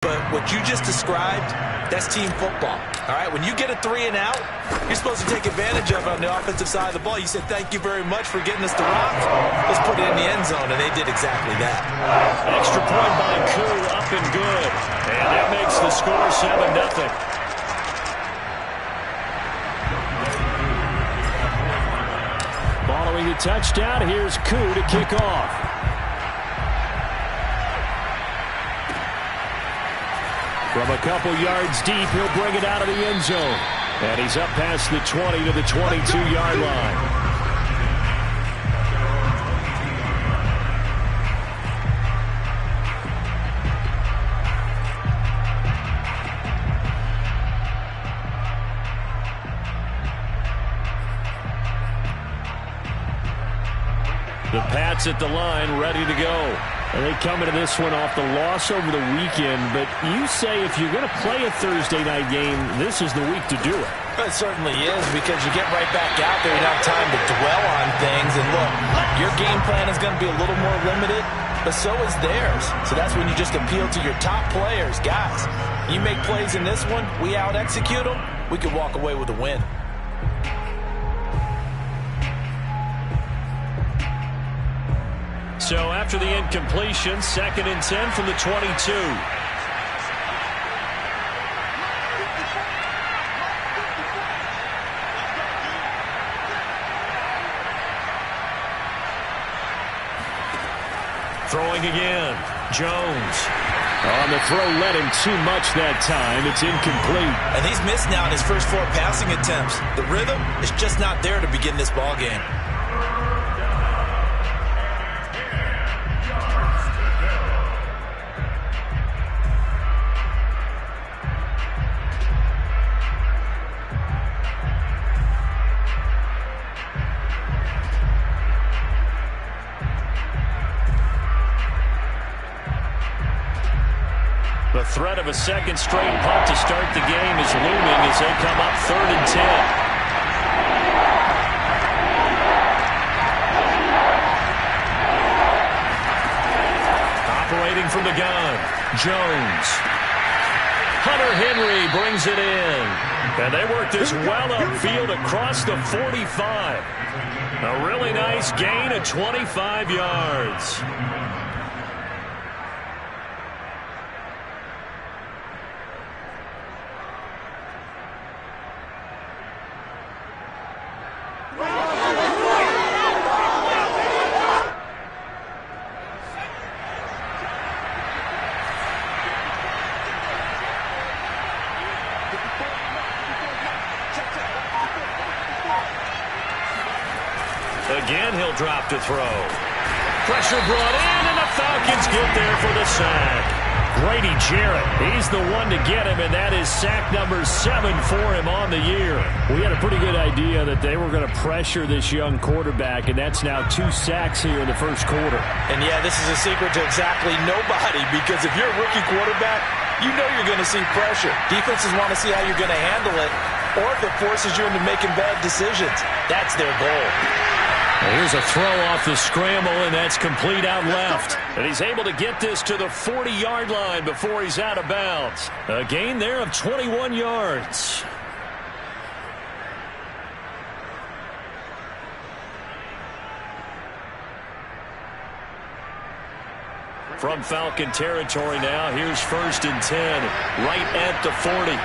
But what you just described, that's team football. All right, when you get a 3 and out, you're supposed to take advantage of it on the offensive side of the ball. You said, thank you very much for getting us the rock. Let's put it in the end zone, and they did exactly that. Extra point by Koo, up and good. And that makes the score 7-0. Following the touchdown, here's Koo to kick off. From a couple yards deep, he'll bring it out of the end zone. And he's up past the 20 to the 22-yard line. The Pats at the line, ready to go. And they come into this one off the loss over the weekend, but you say if you're going to play a Thursday night game, this is the week to do it. It certainly is, because you get right back out there. You don't have time to dwell on things. And look, your game plan is going to be a little more limited, but so is theirs. So that's when you just appeal to your top players. Guys, you make plays in this one, we out-execute them, we could walk away with a win. So after the incompletion, 2nd and 10 from the 22. Throwing again. Jones. On the throw, led him too much that time. It's incomplete. And he's missed now in his first 4 passing attempts. The rhythm is just not there to begin this ball game. The threat of a second straight punt to start the game is looming as they come up 3rd and 10. Operating from the gun, Jones. Hunter Henry brings it in. And they work this well upfield across the 45. A really nice gain of 25 yards. Again, he'll drop to throw. Pressure brought in, and the Falcons get there for the sack. Grady Jarrett, he's the one to get him, and that is sack number 7 for him on the year. We had a pretty good idea that they were going to pressure this young quarterback, and that's now 2 sacks here in the first quarter. And yeah, this is a secret to exactly nobody, because if you're a rookie quarterback, you know you're going to see pressure. Defenses want to see how you're going to handle it, or if it forces you into making bad decisions. That's their goal. Here's a throw off the scramble, and that's complete out left. And he's able to get this to the 40-yard line before he's out of bounds. A gain there of 21 yards. From Falcon territory now, here's 1st and 10, right at the 40.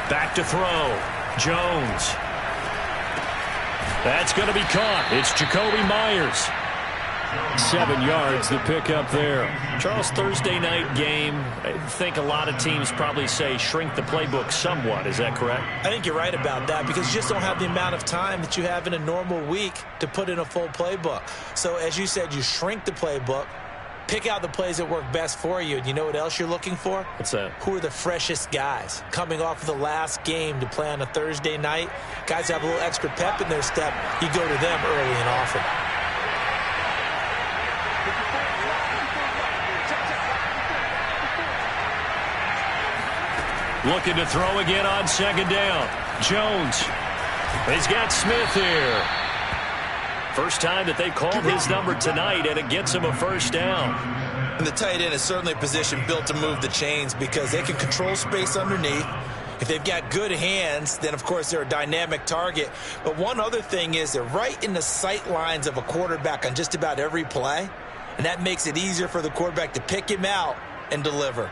Back to throw. Jones. That's going to be caught. It's Jacoby Myers. 7 yards, the pickup there. Charles, Thursday night game, I think a lot of teams probably say shrink the playbook somewhat. Is that correct? I think you're right about that, because you just don't have the amount of time that you have in a normal week to put in a full playbook. So as you said, you shrink the playbook, pick out the plays that work best for you. And you know what else you're looking for? What's that? Who are the freshest guys coming off of the last game to play on a Thursday night? Guys have a little extra pep in their step. You go to them early and often. Looking to throw again on 2nd down. Jones. He's got Smith here. First time that they called his number tonight, and it gets him a first down. And the tight end is certainly a position built to move the chains because they can control space underneath. If they've got good hands, then, of course, they're a dynamic target. But one other thing is they're right in the sight lines of a quarterback on just about every play, and that makes it easier for the quarterback to pick him out and deliver.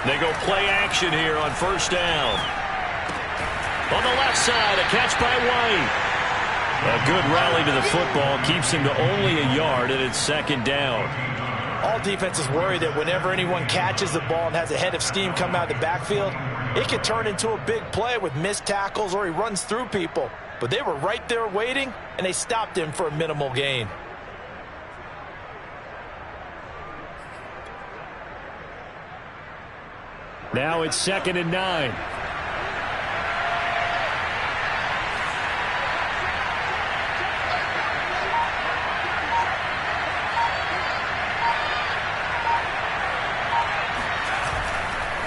They go play action here on first down. On the left side, a catch by White. A good rally to the football keeps him to only a yard, and it's second down. All defenses worry that whenever anyone catches the ball and has a head of steam come out of the backfield, it can turn into a big play with missed tackles or he runs through people. But they were right there waiting, and they stopped him for a minimal gain. Now it's 2nd and 9.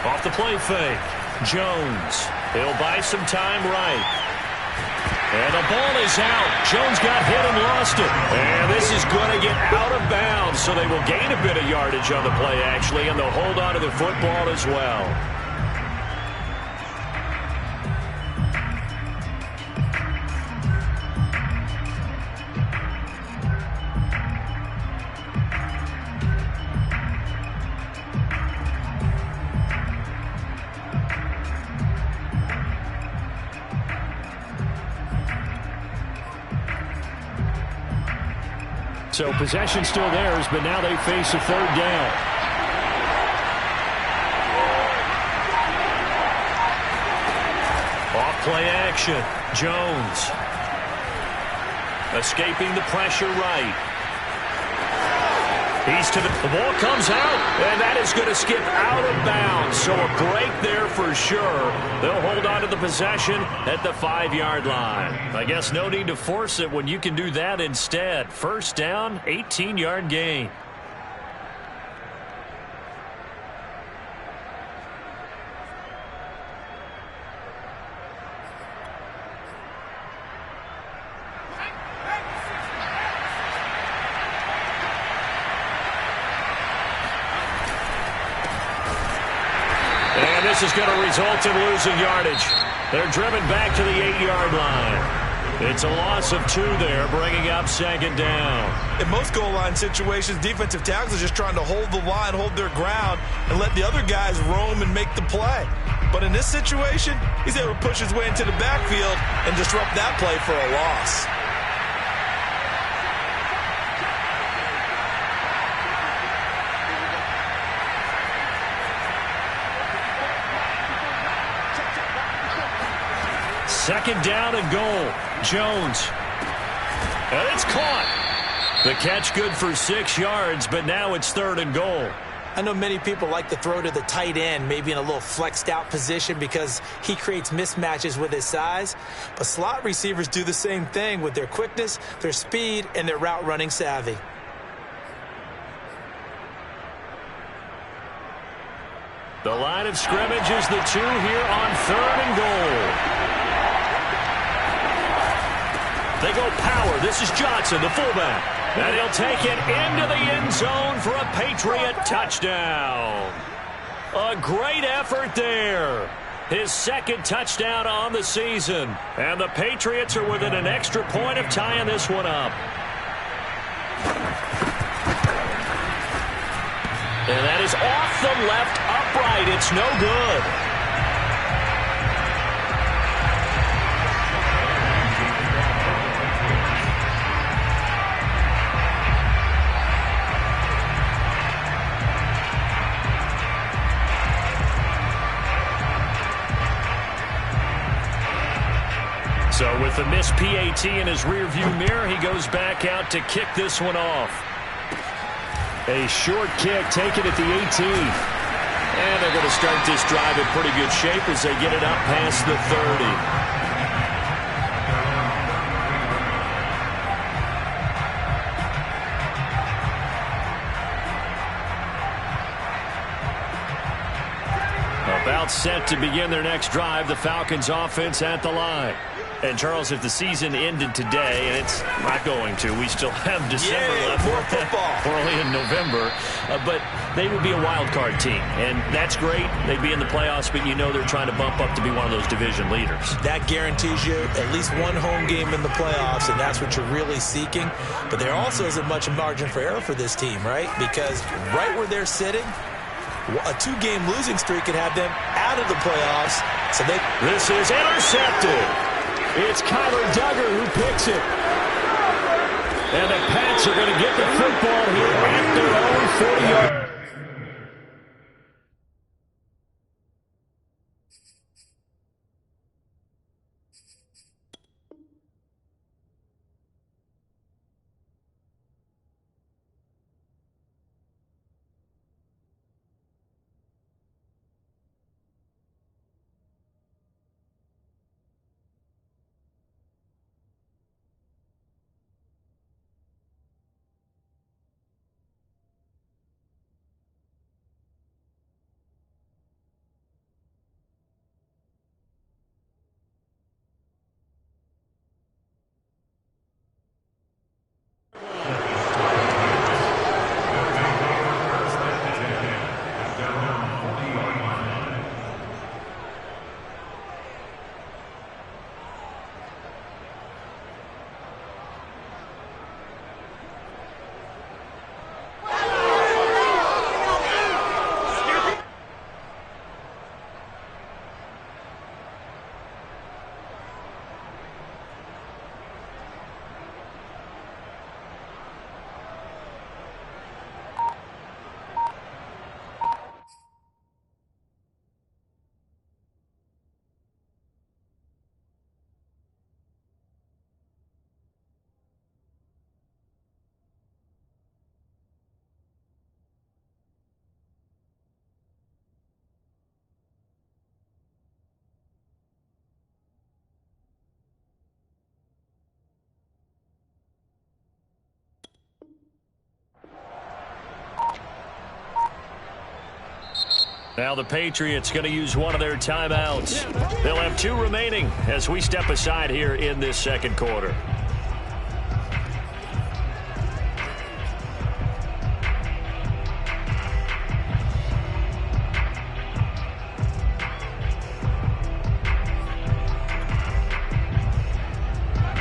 Off the play fake. Jones. He'll buy some time right. And the ball is out. Jones got hit and lost it. And this is going to get out of bounds, so they will gain a bit of yardage on the play, actually, and they'll hold on to the football as well. So possession still theirs, but now they face a third down. Off play action. Jones. Escaping the pressure right. He's to the ball comes out, and that is going to skip out of bounds. So a break there for sure. They'll hold on to the possession at the 5-yard line. I guess no need to force it when you can do that instead. First down, 18-yard gain. This is going to result in losing yardage. They're driven back to the 8-yard line. It's a loss of 2 there, bringing up second down. In most goal line situations, defensive tackles are just trying to hold the line, hold their ground, and let the other guys roam and make the play. But in this situation, he's able to push his way into the backfield and disrupt that play for a loss. Second down and goal. Jones. And it's caught. The catch good for 6 yards, but now it's 3rd and goal. I know many people like to throw to the tight end, maybe in a little flexed out position because he creates mismatches with his size. But slot receivers do the same thing with their quickness, their speed, and their route running savvy. The line of scrimmage is the 2 here on 3rd and goal. They go power. This is Johnson, the fullback. And he'll take it into the end zone for a Patriot touchdown. A great effort there. His 2nd touchdown on the season. And the Patriots are within an extra point of tying this one up. And that is off the left upright. It's no good. So with the missed PAT in his rearview mirror, he goes back out to kick this one off. A short kick taken at the 18. And they're going to start this drive in pretty good shape as they get it up past the 30. About set to begin their next drive, the Falcons offense at the line. And, Charles, if the season ended today, and it's not going to, we still have December left. More football. We're only in November. But they would be a wild card team, and that's great. They'd be in the playoffs, but you know they're trying to bump up to be one of those division leaders. That guarantees you at least one home game in the playoffs, and that's what you're really seeking. But there also isn't much margin for error for this team, right? Because right where they're sitting, a two-game losing streak could have them out of the playoffs. So This is intercepted. It's Kyler Duggar who picks it. And the Pats are going to get the football here at their own 40-yard. Now the Patriots going to use one of their timeouts. They'll have 2 remaining as we step aside here in this second quarter.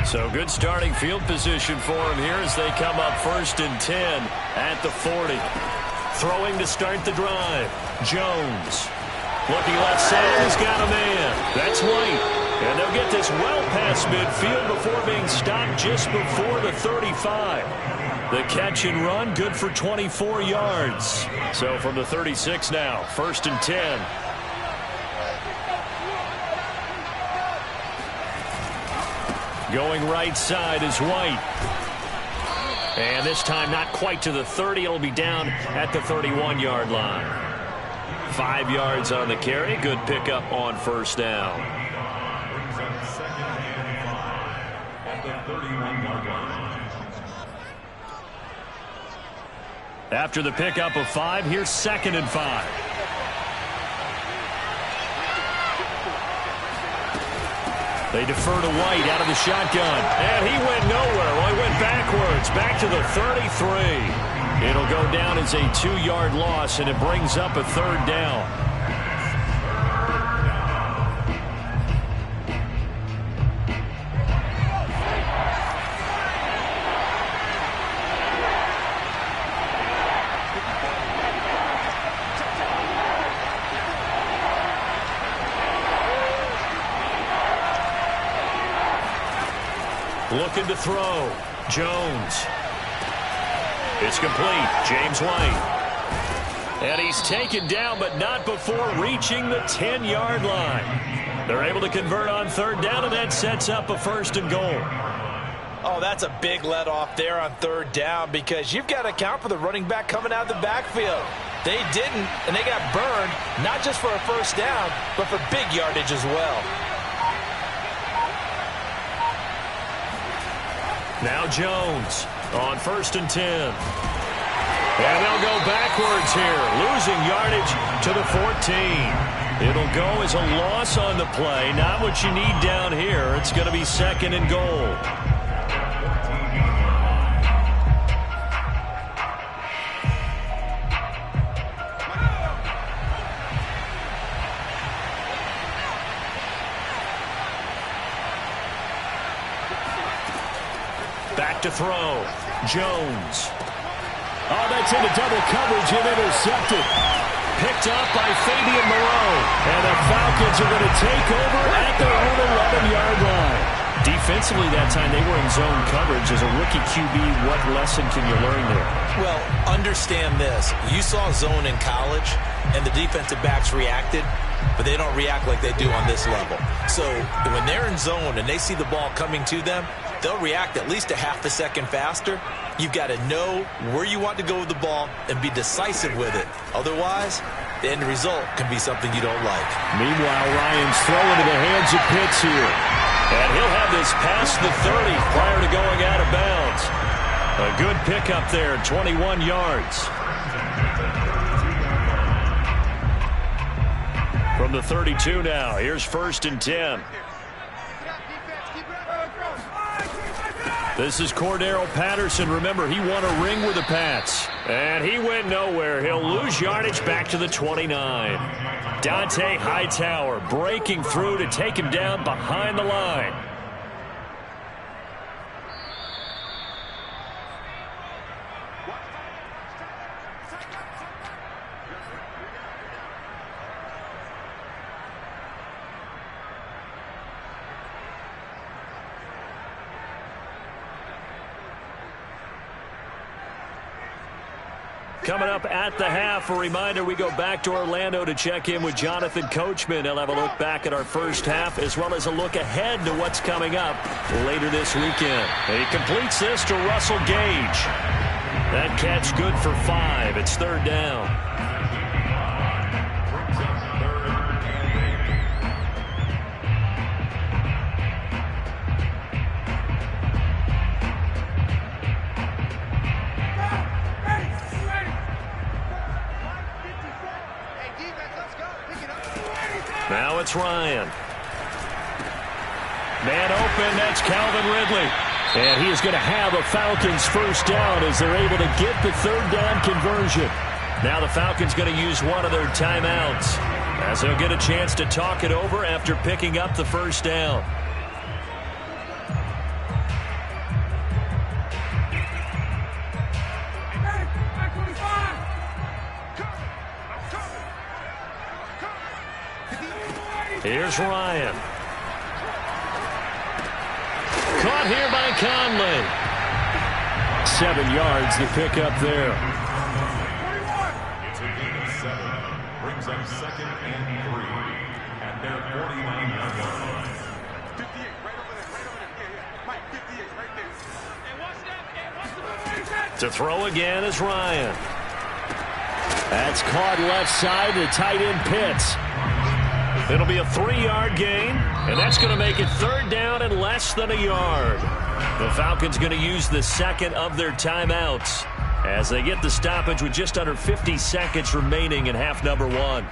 So good starting field position for him here as they come up 1st and 10 at the 40. Throwing to start the drive. Jones. Looking left side, he's got a man. That's White. And they'll get this well past midfield before being stopped just before the 35. The catch and run, good for 24 yards. So from the 36 now, 1st and 10. Going right side is White. And this time not quite to the 30. It'll be down at the 31-yard line. 5 yards on the carry. Good pickup on 1st down. After the pickup of 5, here's 2nd and 5. They defer to White out of the shotgun. And he went nowhere. Well, he went backwards. Back to the 33. It'll go down as a 2-yard loss, and it brings up a 3rd down. Looking to throw. Jones. It's complete. James White. And he's taken down, but not before reaching the 10-yard line. They're able to convert on 3rd down, and that sets up a 1st and goal. Oh, that's a big let off there on 3rd down because you've got to account for the running back coming out of the backfield. They didn't, and they got burned, not just for a first down, but for big yardage as well. Now Jones on 1st and 10. And they'll go backwards here, losing yardage to the 14. It'll go as a loss on the play. Not what you need down here. It's going to be 2nd and goal. Back to throw. Jones. Oh, that's into double coverage and intercepted. Picked up by Fabian Moreau. And the Falcons are going to take over at their own 11-yard line. Defensively that time, they were in zone coverage. As a rookie QB, what lesson can you learn there? Well, understand this. You saw zone in college, and the defensive backs reacted, but they don't react like they do on this level. So when they're in zone and they see the ball coming to them, they'll react at least a half a second faster. You've got to know where you want to go with the ball and be decisive with it. Otherwise, the end result can be something you don't like. Meanwhile, Ryan's throwing to the hands of Pitts here. And he'll have this past the 30 prior to going out of bounds. A good pickup there, 21 yards. From the 32 now, here's 1st and 10. This is Cordero Patterson. Remember, he won a ring with the Pats. And he went nowhere. He'll lose yardage back to the 29. Dante Hightower breaking through to take him down behind the line. Coming up at the half, a reminder, we go back to Orlando to check in with Jonathan Coachman. He'll have a look back at our first half as well as a look ahead to what's coming up later this weekend. He completes this to Russell Gage. That catch good for 5. It's 3rd down. Now it's Ryan. Man open, that's Calvin Ridley. And he is going to have a Falcons first down as they're able to get the 3rd down conversion. Now the Falcons going to use one of their timeouts as they'll get a chance to talk it over after picking up the first down. Here's Ryan. Caught here by Conley. 7 yards to pick up there. Brings up 2nd and 3 at their 49-yard line. 58 right over there. Mike, 58 right there. To throw again is Ryan. That's caught left side to tight end Pitts. It'll be a 3-yard gain, and that's going to make it 3rd down and less than a yard. The Falcons going to use the 2nd of their timeouts as they get the stoppage with just under 50 seconds remaining in half number 1.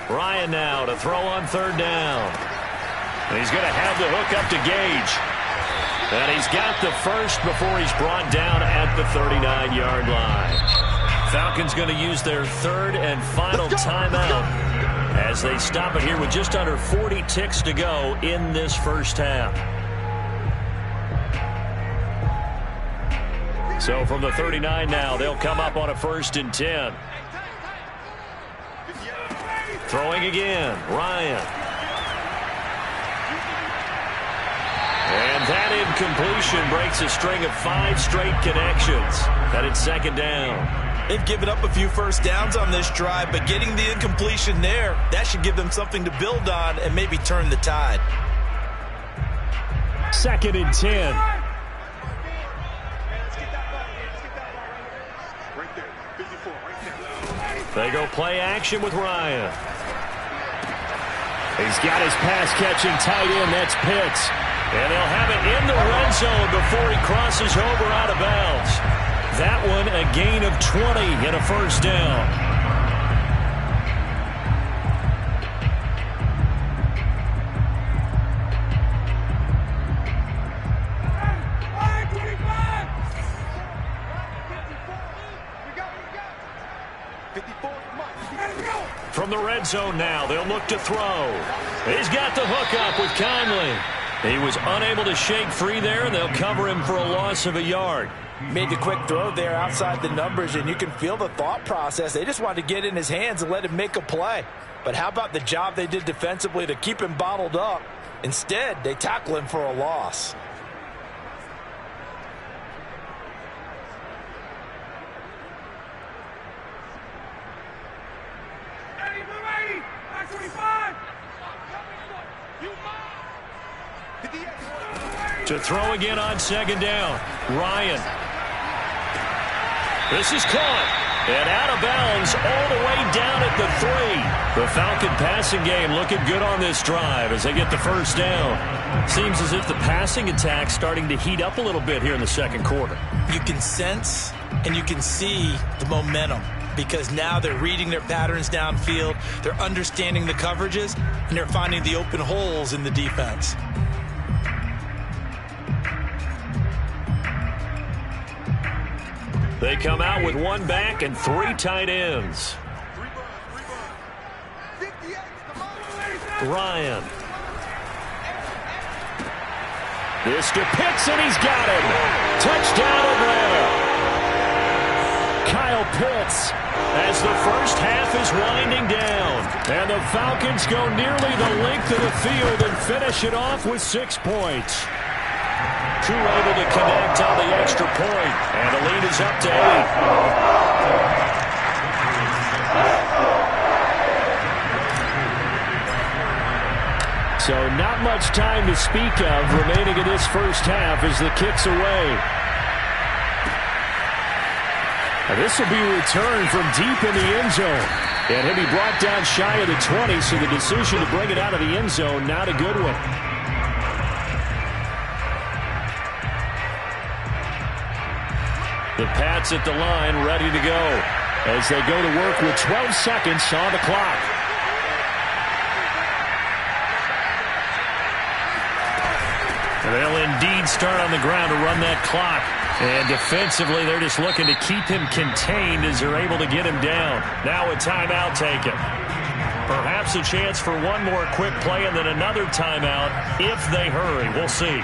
Ryan now to throw on 3rd down. And he's going to have the hook up to Gage. And he's got the first before he's brought down at the 39-yard line. Falcons going to use their 3rd and final timeout as they stop it here with just under 40 ticks to go in this first half. So from the 39 now, they'll come up on a 1st and 10. Throwing again, Ryan. And that incompletion breaks a string of 5 straight connections. That it's 2nd down. They've given up a few first downs on this drive, but getting the incompletion there, that should give them something to build on and maybe turn the tide. 2nd and 10. They go play action with Ryan. He's got his pass-catching tight end. That's Pitts. And they'll have it in the red zone before he crosses over out of bounds. That one a gain of 20 and a first down. From the red zone now, they'll look to throw. He's got the hook up with Conley. He was unable to shake free there, and they'll cover him for a loss of a yard. Made the quick throw there outside the numbers, and you can feel the thought process. They just wanted to get in his hands and let him make a play. But how about the job they did defensively to keep him bottled up? Instead, they tackle him for a loss. To throw again on 2nd down. Ryan. This is caught. And out of bounds all the way down at the 3. The Falcon passing game looking good on this drive as they get the first down. Seems as if the passing attack's starting to heat up a little bit here in the second quarter. You can sense and you can see the momentum, because now they're reading their patterns downfield, they're understanding the coverages, and they're finding the open holes in the defense. They come out with one back and 3 tight ends. Ryan. This to Pitts, and he's got him. Touchdown, Atlanta. Kyle Pitts as the first half is winding down. And the Falcons go nearly the length of the field and finish it off with 6 points. Crew able to connect on the extra point, and the lead is up to 8. So not much time to speak of remaining in this first half as the kick's away. And this will be returned from deep in the end zone. And he'll be brought down shy of the 20, so the decision to bring it out of the end zone, not a good one. The Pats at the line ready to go as they go to work with 12 seconds on the clock. They'll indeed start on the ground to run that clock. And defensively, they're just looking to keep him contained as they're able to get him down. Now a timeout taken. Perhaps a chance for one more quick play and then another timeout if they hurry. We'll see.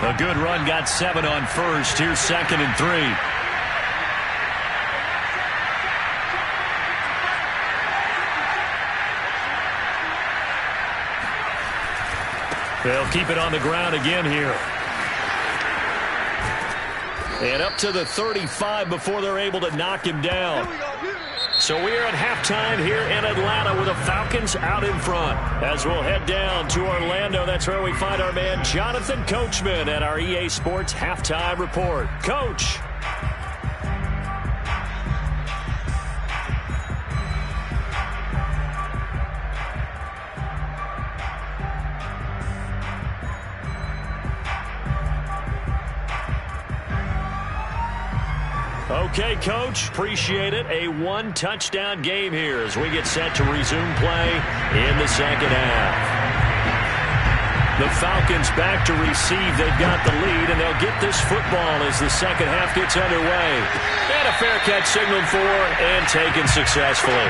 A good run, got 7 on first. Here's 2nd and 3. They'll keep it on the ground again here. And up to the 35 before they're able to knock him down. So we're at halftime here in Atlanta with the Falcons out in front. As we'll head down to Orlando, that's where we find our man Jonathan Coachman at our EA Sports Halftime Report. Coach. Okay, Coach, appreciate it. A 1-touchdown game here as we get set to resume play in the second half. The Falcons back to receive. They've got the lead, and they'll get this football as the second half gets underway. And a fair catch signaled for and taken successfully.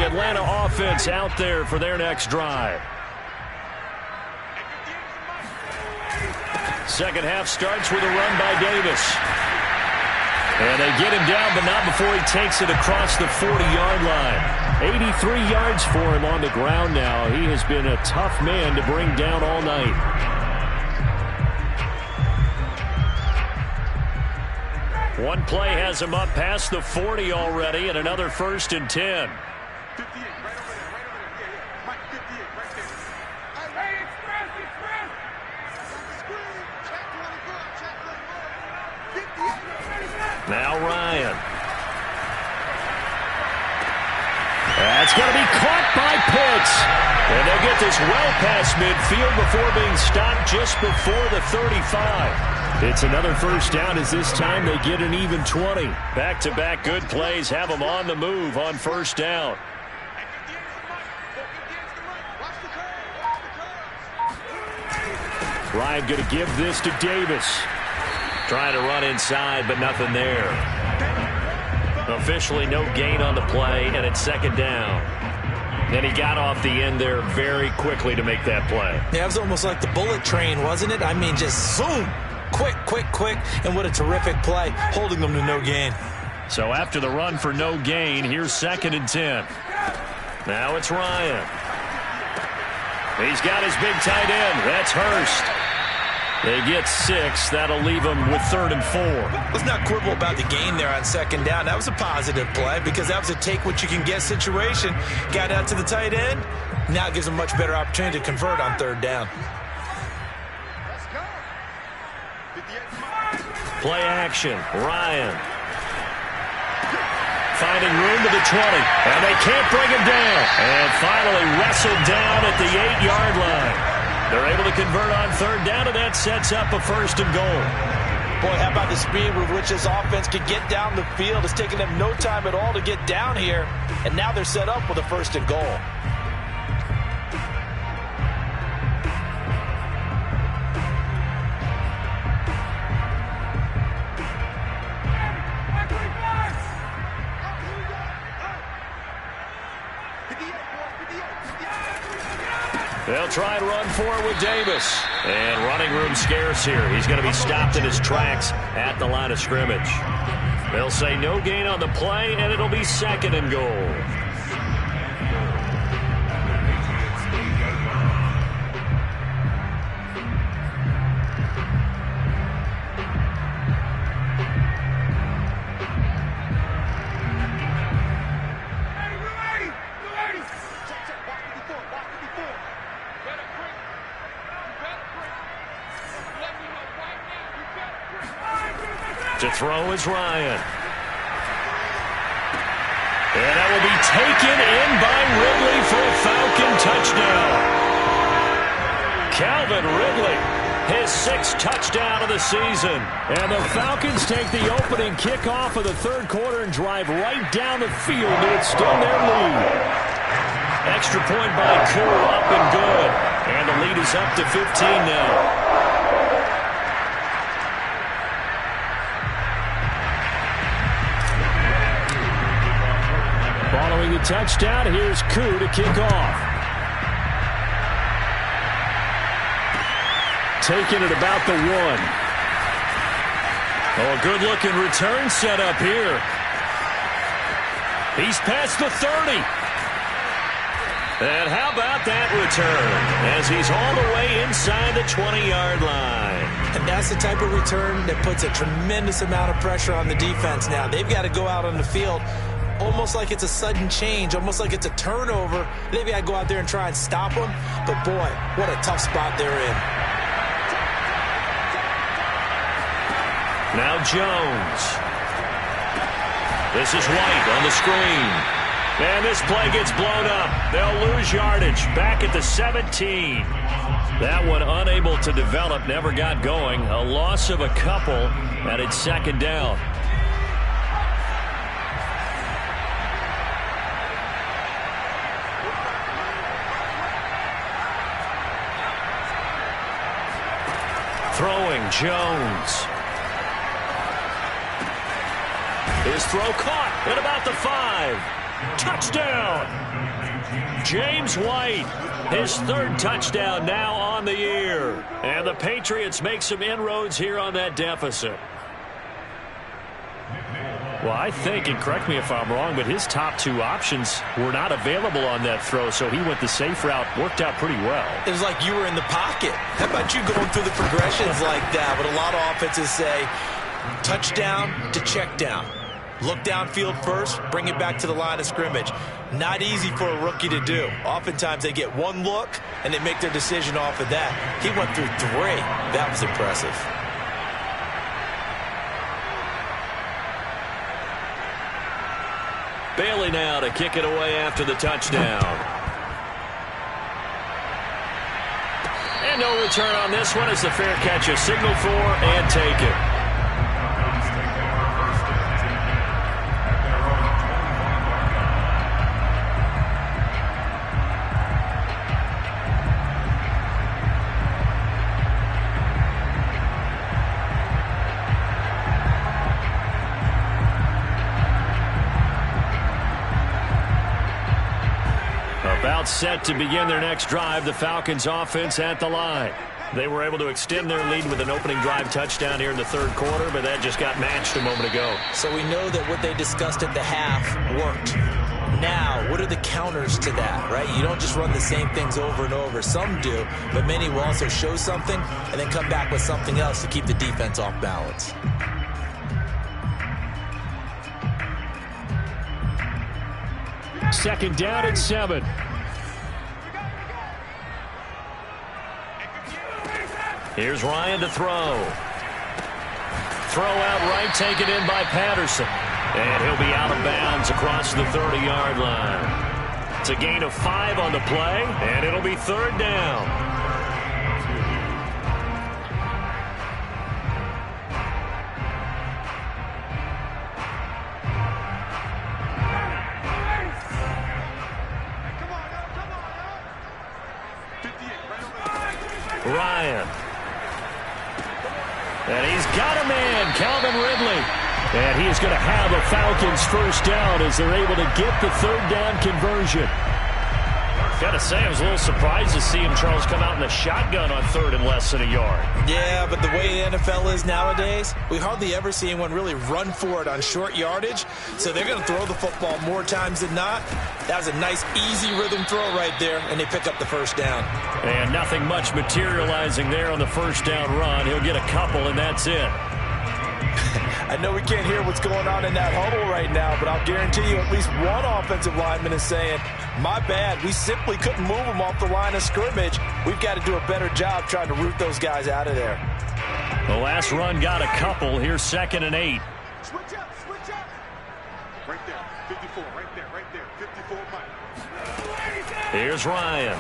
Atlanta offense out there for their next drive. Second half starts with a run by Davis. And they get him down, but not before he takes it across the 40-yard line. 83 yards for him on the ground now. He has been a tough man to bring down all night. One play has him up past the 40 already, and another 1st and 10. 58, right over there, right over there. Yeah. Mike, 58, right there. Hey, express. Check 24, Now Ryan. That's going to be caught by Pitts. And they'll get this well past midfield before being stopped just before the 35. It's another 1st down as this time they get an even 20. Back-to-back good plays have them on the move on 1st down. Ryan going to give this to Davis. Trying to run inside, but nothing there. Officially no gain on the play, and it's 2nd down. And he got off the end there very quickly to make that play. Yeah, it was almost like the bullet train, wasn't it? I mean, just zoom. Quick, and what a terrific play, holding them to no gain. So after the run for no gain, here's 2nd and 10. Now it's Ryan. He's got his big tight end. That's Hurst. They get 6. That'll leave them with 3rd and 4. Let's not quibble about the gain there on 2nd down. That was a positive play because that was a take-what-you-can-get situation. Got out to the tight end. Now it gives them a much better opportunity to convert on 3rd down. Play action. Ryan. Finding room to the 20. And they can't bring him down. And finally wrestled down at the 8-yard line. They're able to convert on 3rd down, and that sets up a 1st and goal. Boy, how about the speed with which this offense can get down the field? It's taken them no time at all to get down here. And now they're set up with a 1st and goal. They'll try and run for it with Davis. And running room scarce here. He's going to be stopped in his tracks at the line of scrimmage. They'll say no gain on the play, and it'll be 2nd and goal. To throw is Ryan. And that will be taken in by Ridley for a Falcon touchdown. Calvin Ridley, his 6th touchdown of the season. And the Falcons take the opening kickoff of the 3rd quarter and drive right down the field to extend their lead. Extra point by Koo, up and good. And the lead is up to 15 now. Following the touchdown, here's Koo to kick off. Taking it about the 1. Oh, a good-looking return set up here. He's past the 30. And how about that return as he's all the way inside the 20-yard line. And that's the type of return that puts a tremendous amount of pressure on the defense now. They've got to go out on the field almost like it's a sudden change, almost like it's a turnover. They've got to go out there and try and stop them. But, boy, what a tough spot they're in. Now Jones. This is White on the screen. And this play gets blown up. They'll lose yardage back at the 17. That one unable to develop, never got going. A loss of a couple, and it's 2nd down. Throwing Jones. His throw caught at about the 5. Touchdown! James White. His third touchdown now on the year. And the Patriots make some inroads here on that deficit. Well, I think, and correct me if I'm wrong, but his top two options were not available on that throw, so he went the safe route. Worked out pretty well. It was like you were in the pocket. How about you going through the progressions like that? But a lot of offenses say touchdown to check down. Look downfield first, bring it back to the line of scrimmage. Not easy for a rookie to do. Oftentimes they get one look, and they make their decision off of that. He went through three. That was impressive. Bailey now to kick it away after the touchdown. And no return on this one as the fair catch is signaled for and taken. About set to begin their next drive, the Falcons offense at the line. They were able to extend their lead with an opening drive touchdown here in the third quarter, but that just got matched a moment ago. So we know that what they discussed at the half worked. Now, what are the counters to that, right? You don't just run the same things over and over. Some do, but many will also show something and then come back with something else to keep the defense off balance. Second down and 7. Here's Ryan to throw. Throw out right, taken in by Patterson. And he'll be out of bounds across the 30-yard line. It's a gain of 5 on the play, and it'll be third down. Ryan. And he's got a man, Calvin Ridley. And he is going to have a Falcons first down as they're able to get the third down conversion. Got to say, I was a little surprised to see him, Charles, come out in the shotgun on third and less than a yard. Yeah, but the way the NFL is nowadays, we hardly ever see anyone really run for it on short yardage. So they're going to throw the football more times than not. That was a nice, easy rhythm throw right there, and they pick up the first down. And nothing much materializing there on the first down run. He'll get a couple, and that's it. I know we can't hear what's going on in that huddle right now, but I'll guarantee you at least one offensive lineman is saying, my bad, we simply couldn't move them off the line of scrimmage. We've got to do a better job trying to root those guys out of there. The last run got a couple. Here's 2nd and 8. Switch up, switch up. Right there, 54, right there, 54, Mike. Here's Ryan.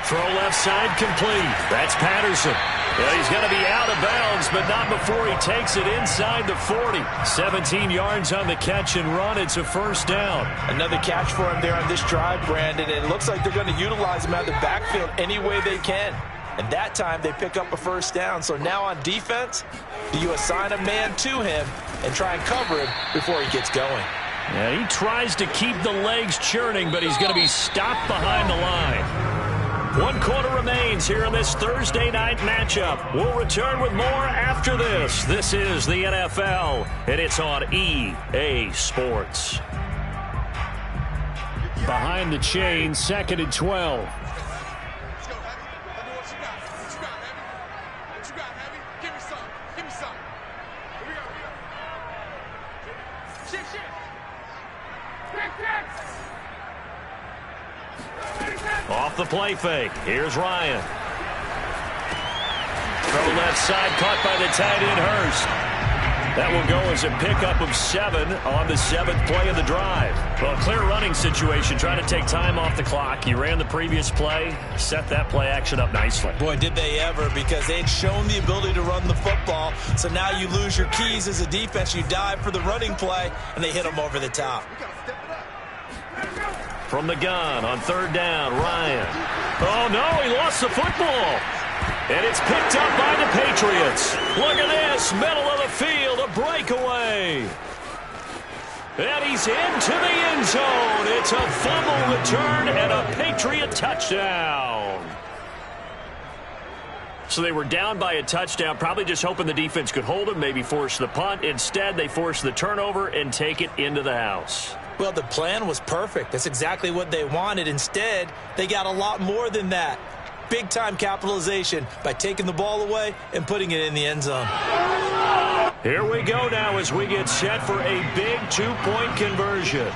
Throw left side complete. That's Patterson. Well, he's going to be out of bounds, but not before he takes it inside the 40. 17 yards on the catch and run. It's a first down. Another catch for him there on this drive, Brandon. And it looks like they're going to utilize him out of the backfield any way they can. And that time they pick up a first down. So now on defense, do you assign a man to him and try and cover him before he gets going? Yeah, he tries to keep the legs churning, but he's going to be stopped behind the line. 1 quarter remains here in this Thursday night matchup. We'll return with more after this. This is the NFL, and it's on EA Sports. Behind the chain, 2nd and 12. Let's go, Heavy. Let me what you got. What you got, Heavy? What you got, Heavy? Give me some. Give me some. Here we go. Shit. Off the play fake. Here's Ryan. Throw left side, caught by the tight end Hurst. That will go as a pickup of 7 on the 7th play of the drive. Well, a clear running situation, trying to take time off the clock. He ran the previous play, set that play action up nicely. Boy, did they ever, because they had shown the ability to run the football. So now you lose your keys as a defense. You dive for the running play, and they hit them over the top. From the gun on 3rd down, Ryan. Oh, no, he lost the football. And it's picked up by the Patriots. Look at this, middle of the field, a breakaway. And he's into the end zone. It's a fumble return and a Patriot touchdown. So they were down by a touchdown, probably just hoping the defense could hold them, maybe force the punt. Instead, they force the turnover and take it into the house. Well, the plan was perfect. That's exactly what they wanted. Instead, they got a lot more than that. Big-time capitalization by taking the ball away and putting it in the end zone. Here we go now as we get set for a big two-point conversion.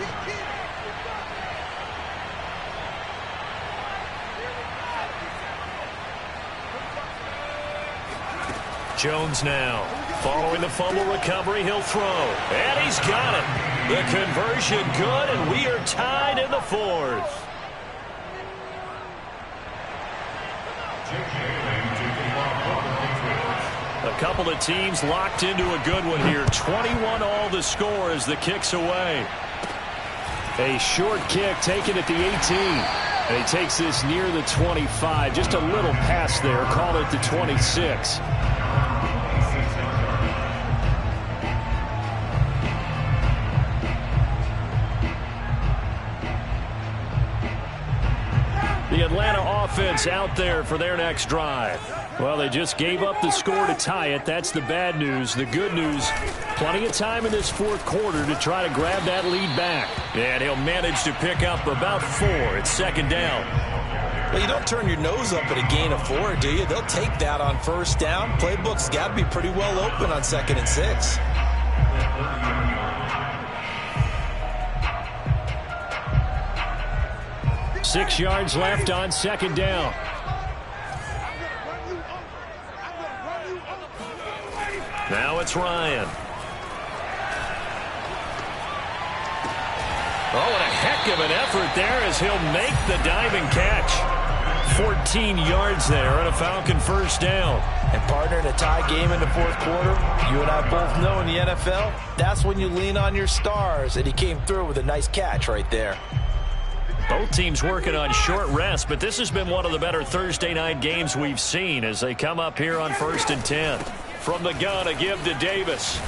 Jones now. Following the fumble recovery, he'll throw. And he's got it. The conversion good, and we are tied in the fourth. A couple of teams locked into a good one here. 21 all the score as the kick's away. A short kick taken at the 18. And he takes this near the 25. Just a little pass there. Call it the 26. The Atlanta offense out there for their next drive. Well, they just gave up the score to tie it. That's the bad news. The good news, plenty of time in this fourth quarter to try to grab that lead back. And he'll manage to pick up about 4. It's second down. Well, you don't turn your nose up at a gain of 4, do you? They'll take that on first down. Playbook's got to be pretty well open on 2nd and 6. Six yards left on second down. Now it's Ryan. Oh, and a heck of an effort there as he'll make the diving catch. 14 yards there and a Falcon first down. And partner, in a tie game in the fourth quarter, you and I both know in the NFL, that's when you lean on your stars. And he came through with a nice catch right there. Both teams working on short rest, but this has been one of the better Thursday night games we've seen as they come up here on 1st and 10. From the gun, a give to Davis.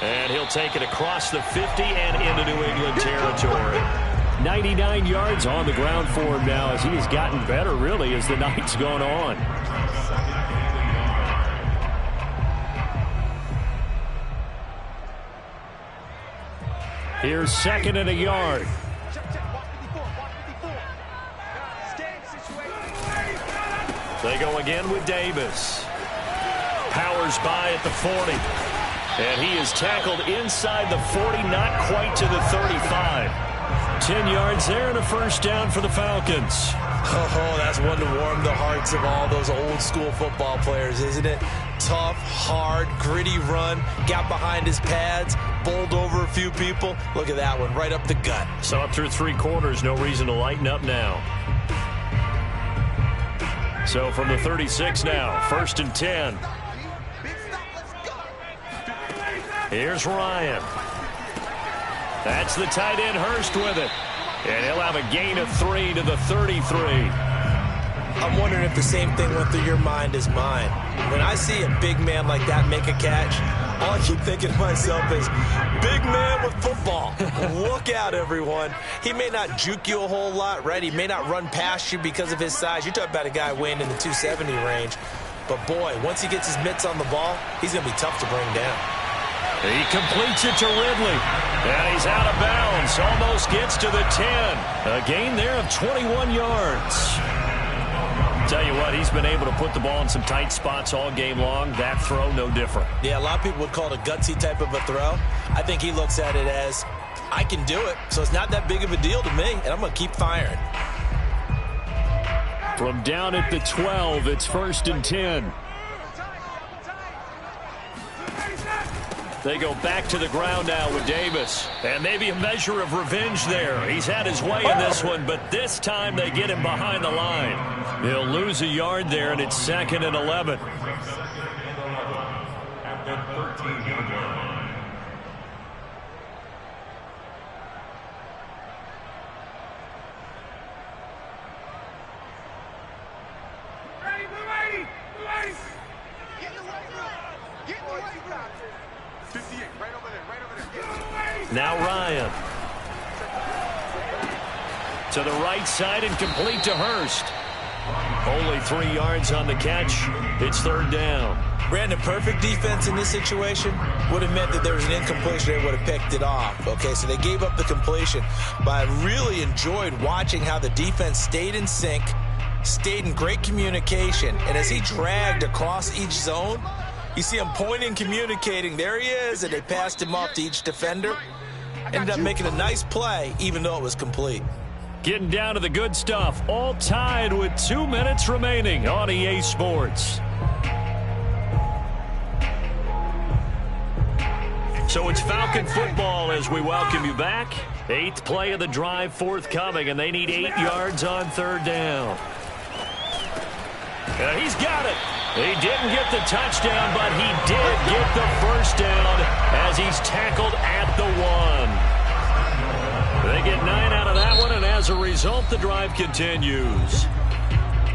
And he'll take it across the 50 and into New England territory. 99 yards on the ground for him now as he has gotten better, really, as the night's gone on. Here's 2nd and a yard. They go again with Davis. Powers by at the 40. And he is tackled inside the 40, not quite to the 35. 10 yards there and a first down for the Falcons. Oh, that's one to warm the hearts of all those old school football players, isn't it? Tough, hard, gritty run. Got behind his pads, bowled over a few people. Look at that one, right up the gut. So up through 3 quarters, no reason to lighten up now. So from the 36 now, 1st and 10. Here's Ryan. That's the tight end Hurst with it. And he'll have a gain of 3 to the 33. I'm wondering if the same thing went through your mind as mine. When I see a big man like that make a catch, all I keep thinking to myself is, big man with football. Look out, everyone. He may not juke you a whole lot, right? He may not run past you because of his size. You're talking about a guy weighing in the 270 range. But, boy, once he gets his mitts on the ball, he's going to be tough to bring down. He completes it to Ridley. And he's out of bounds. Almost gets to the 10. A gain there of 21 yards. Tell you what, he's been able to put the ball in some tight spots all game long. That throw, no different. Yeah, a lot of people would call it a gutsy type of a throw. I think he looks at it as, I can do it, so it's not that big of a deal to me, and I'm going to keep firing. From down at the 12, it's 1st and 10. They go back to the ground now with Davis. And maybe a measure of revenge there. He's had his way in this one, but this time they get him behind the line. He'll lose a yard there, and it's 2nd and 11. Now Ryan. To the right side and complete to Hurst. Only 3 yards on the catch. It's third down. Brandon, perfect defense in this situation would have meant that there was an incompletion. They would have picked it off. Okay, so they gave up the completion. But I really enjoyed watching how the defense stayed in sync, stayed in great communication. And as he dragged across each zone, you see him pointing, communicating. There he is, and they passed him off to each defender. Ended up making a nice play, even though it was complete. Getting down to the good stuff. All tied with 2 minutes remaining on EA Sports. So it's Falcon football as we welcome you back. 8th play of the drive forthcoming, and they need 8 yards on third down. He's got it. He didn't get the touchdown, but he did get the first down as he's tackled at the 1. They get 9 out of that one, and as a result, the drive continues.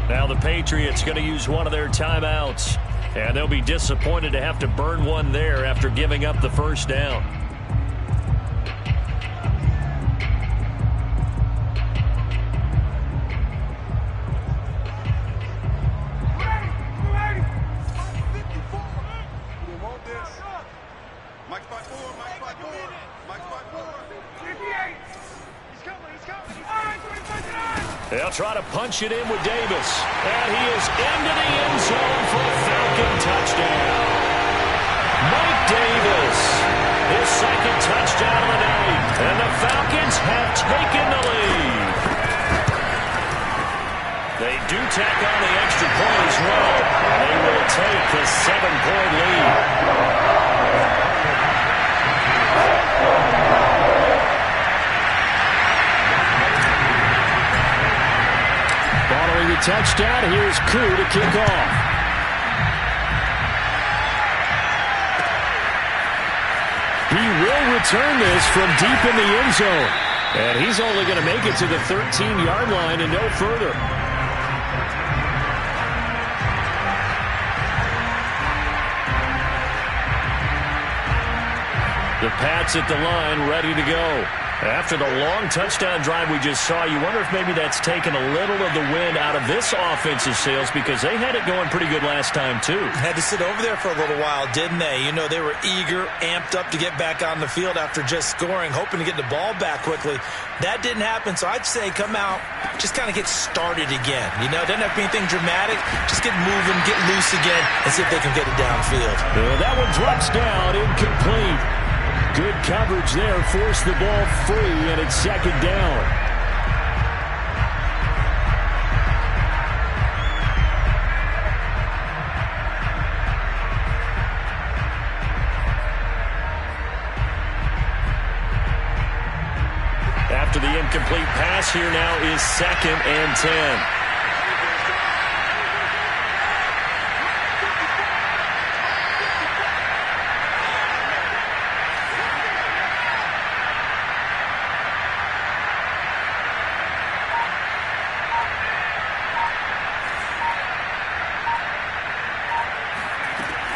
Now the Patriots going to use one of their timeouts. And they'll be disappointed to have to burn one there after giving up the first down. They'll try to punch it in with Davis. And he is into the end zone for a Falcon touchdown. Mike Davis, his second touchdown of the day. And the Falcons have taken the lead. They do tack on the extra point as well. And they will take the 7-point lead. Following the touchdown, here's Koo to kick off. He will return this from deep in the end zone. And he's only going to make it to the 13-yard line and no further. The Pats at the line, ready to go. After the long touchdown drive we just saw, you wonder if maybe that's taken a little of the wind out of this offensive sails because they had it going pretty good last time, too. Had to sit over there for a little while, didn't they? You know, they were eager, amped up to get back on the field after just scoring, hoping to get the ball back quickly. That didn't happen, so I'd say come out, just kind of get started again. You know, doesn't have to be anything dramatic. Just get moving, get loose again, and see if they can get it downfield. Well, that one drops down, incomplete. Good coverage there, forced the ball free, and it's second down. After the incomplete pass, here now is 2nd and 10.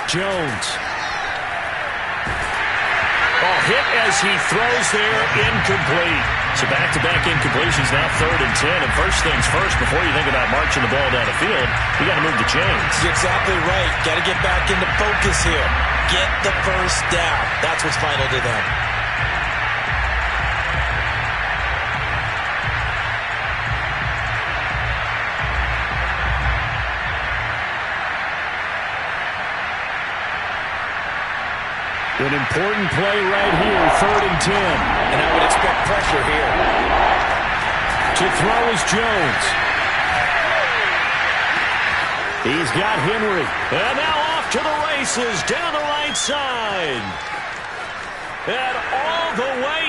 Jones. Oh, hit as he throws there, incomplete. So back-to-back incompletions, now 3rd and 10. And first things first, before you think about marching the ball down the field, you got to move the chains. You're exactly right. Got to get back into focus here. Get the first down. That's what's vital to them. An important play right here, 3rd and 10. And I would expect pressure here. To throw is Jones. He's got Henry. And now off to the races, down the right side. And all the way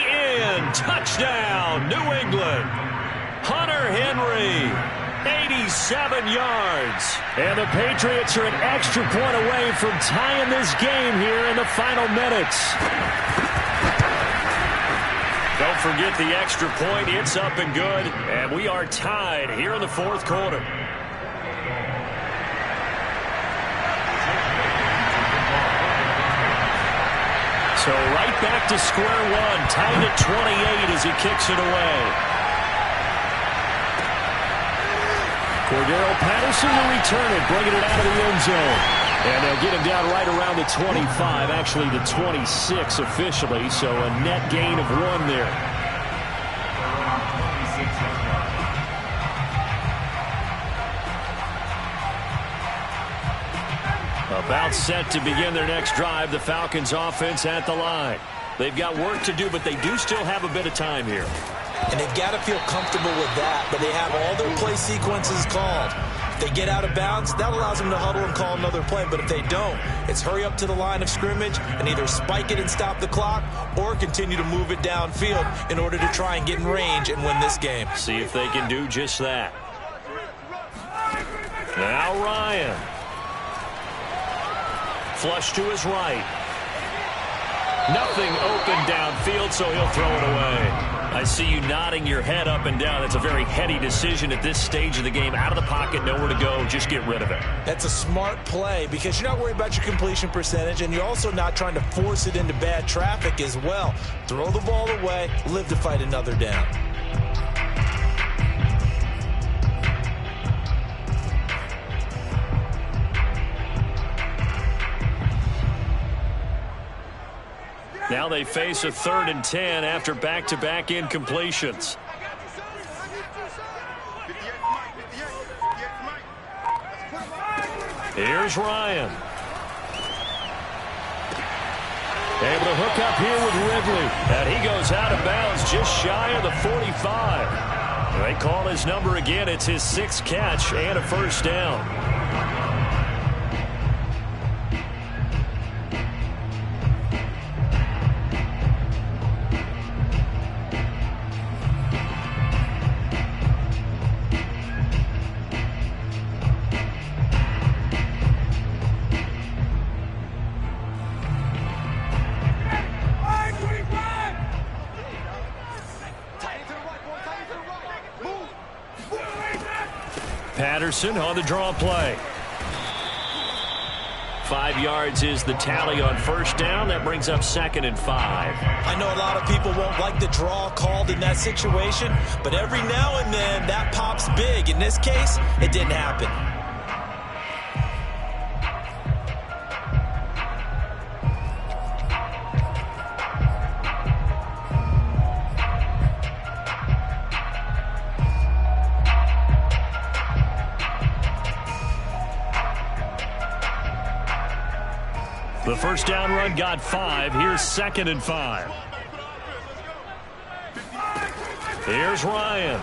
in. Touchdown, New England. Hunter Henry. 87 yards. And the Patriots are an extra point away from tying this game here in the final minutes. Don't forget the extra point. It's up and good. And we are tied here in the 4th quarter. So right back to square one. Tied at 28 as he kicks it away. Cordero Patterson to return it, bringing it out of the end zone. And they'll get him down right around the 25, actually the 26 officially, so a net gain of 1 there. About set to begin their next drive, the Falcons offense at the line. They've got work to do, but they do still have a bit of time here. And they've got to feel comfortable with that, but they have all their play sequences called. If they get out of bounds, that allows them to huddle and call another play, but if they don't, it's hurry up to the line of scrimmage and either spike it and stop the clock or continue to move it downfield in order to try and get in range and win this game. See if they can do just that. Now Ryan. Flush to his right. Nothing open downfield, so he'll throw it away. I see you nodding your head up and down. That's a very heady decision at this stage of the game. Out of the pocket, nowhere to go. Just get rid of it. That's a smart play because you're not worried about your completion percentage, and you're also not trying to force it into bad traffic as well. Throw the ball away, live to fight another down. Now they face a 3rd and 10 after back-to-back incompletions. Here's Ryan. Able to hook up here with Ridley. And he goes out of bounds just shy of the 45. They call his number again. It's his 6th catch and a first down. Patterson on the draw play. 5 yards is the tally on first down. That brings up 2nd and 5. I know a lot of people won't like the draw called in that situation, but every now and then that pops big. In this case, it didn't happen. The first down run got 5. Here's 2nd and 5. Here's Ryan.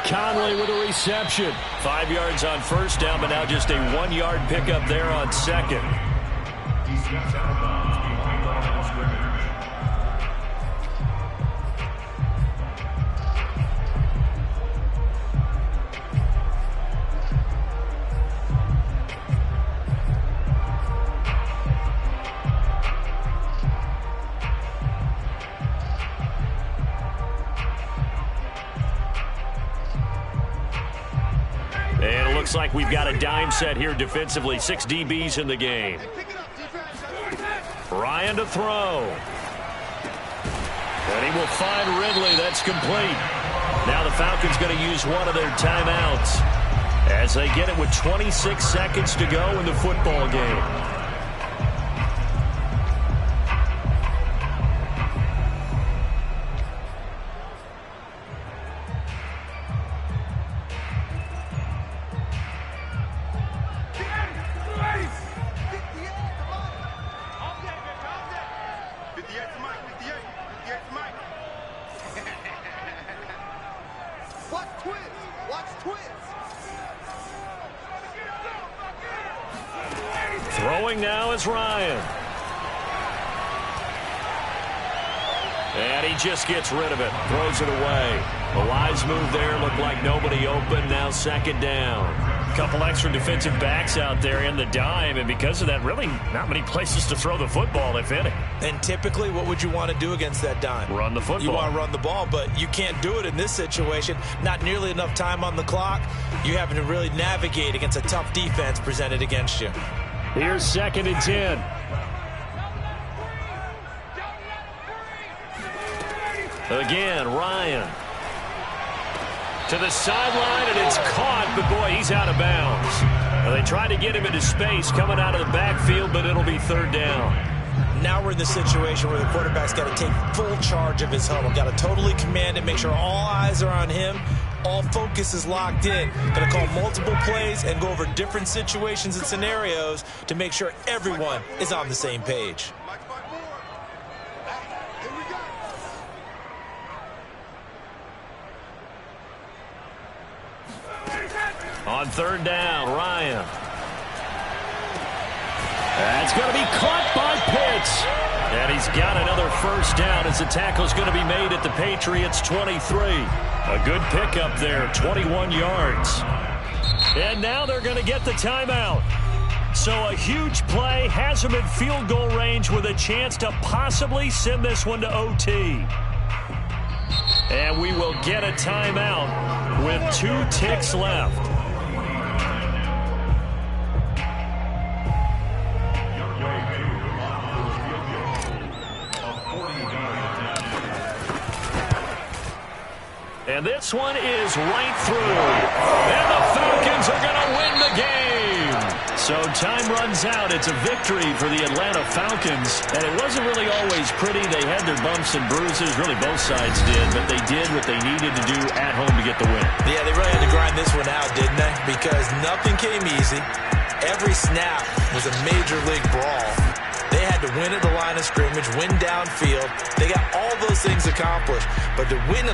Conley with a reception. 5 yards on first down, but now just a 1-yard pickup there on 2nd. And it looks like we've got a dime set here defensively. 6 DBs in the game. Ryan to throw. And he will find Ridley. That's complete. Now the Falcons going to use one of their timeouts as they get it with 26 seconds to go in the football game. Throwing now is Ryan. And he just gets rid of it. Throws it away. A wise move there. Looked like nobody open. Now 2nd down. Couple extra defensive backs out there in the dime. And because of that, really not many places to throw the football, if any. And typically, what would you want to do against that dime? Run the football. You want to run the ball, but you can't do it in this situation. Not nearly enough time on the clock. You're having to really navigate against a tough defense presented against you. Here's 2nd and 10. Again, Ryan. To the sideline, and it's caught, but boy, he's out of bounds. Well, they tried to get him into space coming out of the backfield, but it'll be third down. Now we're in the situation where the quarterback's got to take full charge of his huddle. Got to totally command it, make sure all eyes are on him. All focus is locked in. Going to call multiple plays and go over different situations and scenarios to make sure everyone is on the same page. On third down, Ryan. That's going to be caught by Pitts. And he's got another first down as the tackle's going to be made at the Patriots' 23. A good pickup there, 21 yards. And now they're going to get the timeout. So a huge play has him in field goal range with a chance to possibly send this one to OT. And we will get a timeout with 2 ticks left. And this one is right through. And the Falcons are going to win the game. So time runs out. It's a victory for the Atlanta Falcons. And it wasn't really always pretty. They had their bumps and bruises. Really, both sides did. But they did what they needed to do at home to get the win. Yeah, they really had to grind this one out, didn't they? Because nothing came easy. Every snap was a major league brawl. They had to win at the line of scrimmage, win downfield. They got all those things accomplished. But to win